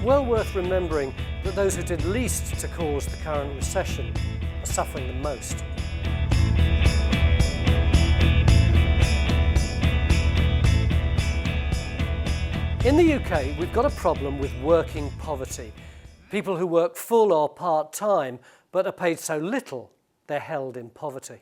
well worth remembering that those who did least to cause the current recession are suffering the most. In the UK, we've got a problem with working poverty. People who work full or part-time but are paid so little, they're held in poverty.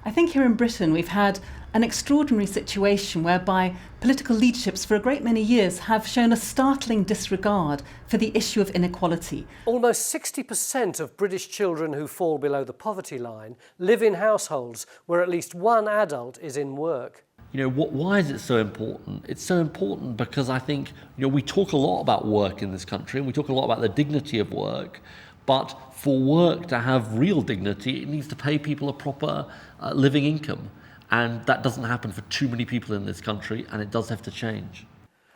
I think here in Britain we've had an extraordinary situation whereby political leaderships for a great many years have shown a startling disregard for the issue of inequality. Almost 60% of British children who fall below the poverty line live in households where at least one adult is in work. You know, why is it so important? It's so important because I think, we talk a lot about work in this country and we talk a lot about the dignity of work, but for work to have real dignity, it needs to pay people a proper living income. And that doesn't happen for too many people in this country, and it does have to change.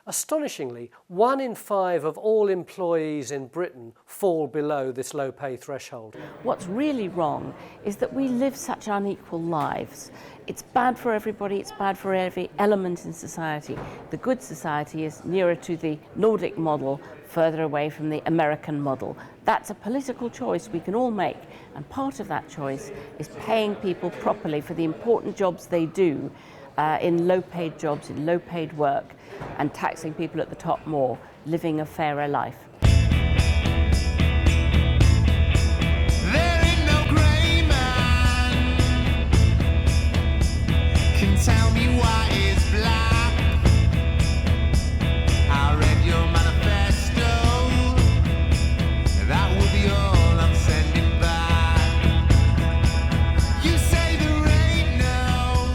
Astonishingly, 1 in 5 of all employees in Britain fall below this low pay threshold. What's really wrong is that we live such unequal lives. It's bad for everybody, it's bad for every element in society. The good society is nearer to the Nordic model, further away from the American model. That's a political choice we can all make, and part of that choice is paying people properly for the important jobs they do in low-paid jobs, in low-paid work, and taxing people at the top more, living a fairer life. Tell me why it's black. I read your manifesto. That will be all I'm sending back. You say there ain't no.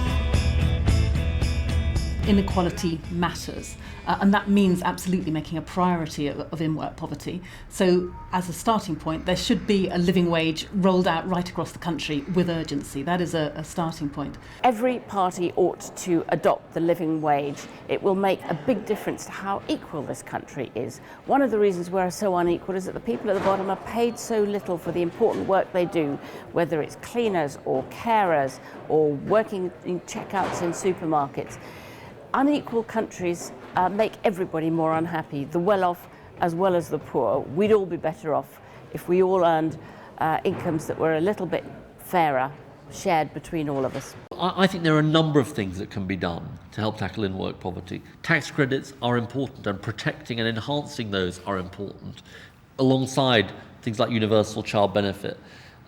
Inequality matters, and that means absolutely making a priority of in-work poverty. So as a starting point, there should be a living wage rolled out right across the country with urgency. That is a starting point. Every party ought to adopt the living wage. It will make a big difference to how equal this country is. One of the reasons we're so unequal is that the people at the bottom are paid so little for the important work they do, whether it's cleaners or carers or working in checkouts in supermarkets. Unequal countries make everybody more unhappy, the well-off as well as the poor. We'd all be better off if we all earned incomes that were a little bit fairer, shared between all of us. I think there are a number of things that can be done to help tackle in-work poverty. Tax credits are important, and protecting and enhancing those are important, alongside things like universal child benefit.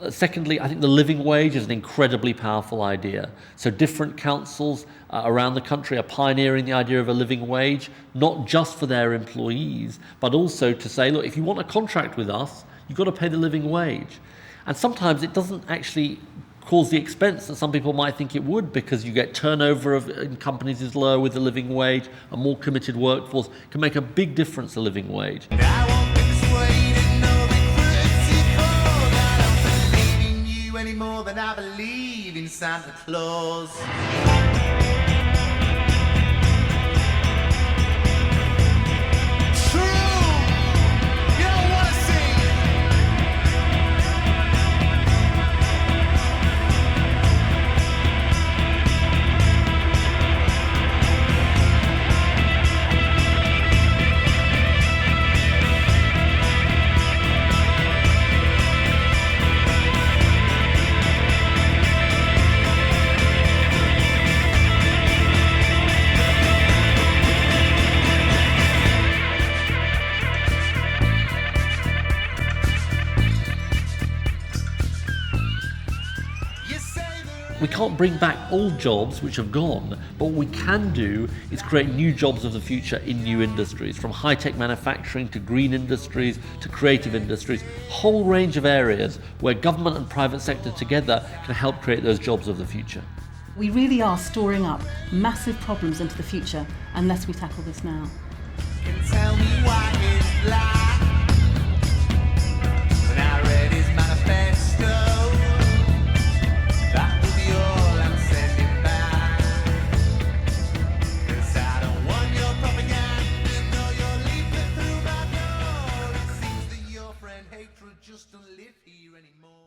Secondly, I think the living wage is an incredibly powerful idea. So different councils around the country are pioneering the idea of a living wage, not just for their employees, but also to say, look, if you want a contract with us, you've got to pay the living wage. And sometimes it doesn't actually cause the expense that some people might think it would, because you get turnover in companies is lower with the living wage, a more committed workforce can make a big difference, the living wage. Any more than I believe in Santa Claus. We can't bring back old jobs which have gone, but what we can do is create new jobs of the future in new industries, from high-tech manufacturing to green industries to creative industries, whole range of areas where government and private sector together can help create those jobs of the future. We really are storing up massive problems into the future unless we tackle this now. Tell me why it's black. When I read his manifesto, that will be all I'm sending back. 'Cause I don't want your propaganda, no, you're leaving through my door. It seems that your friend hatred just don't live here anymore.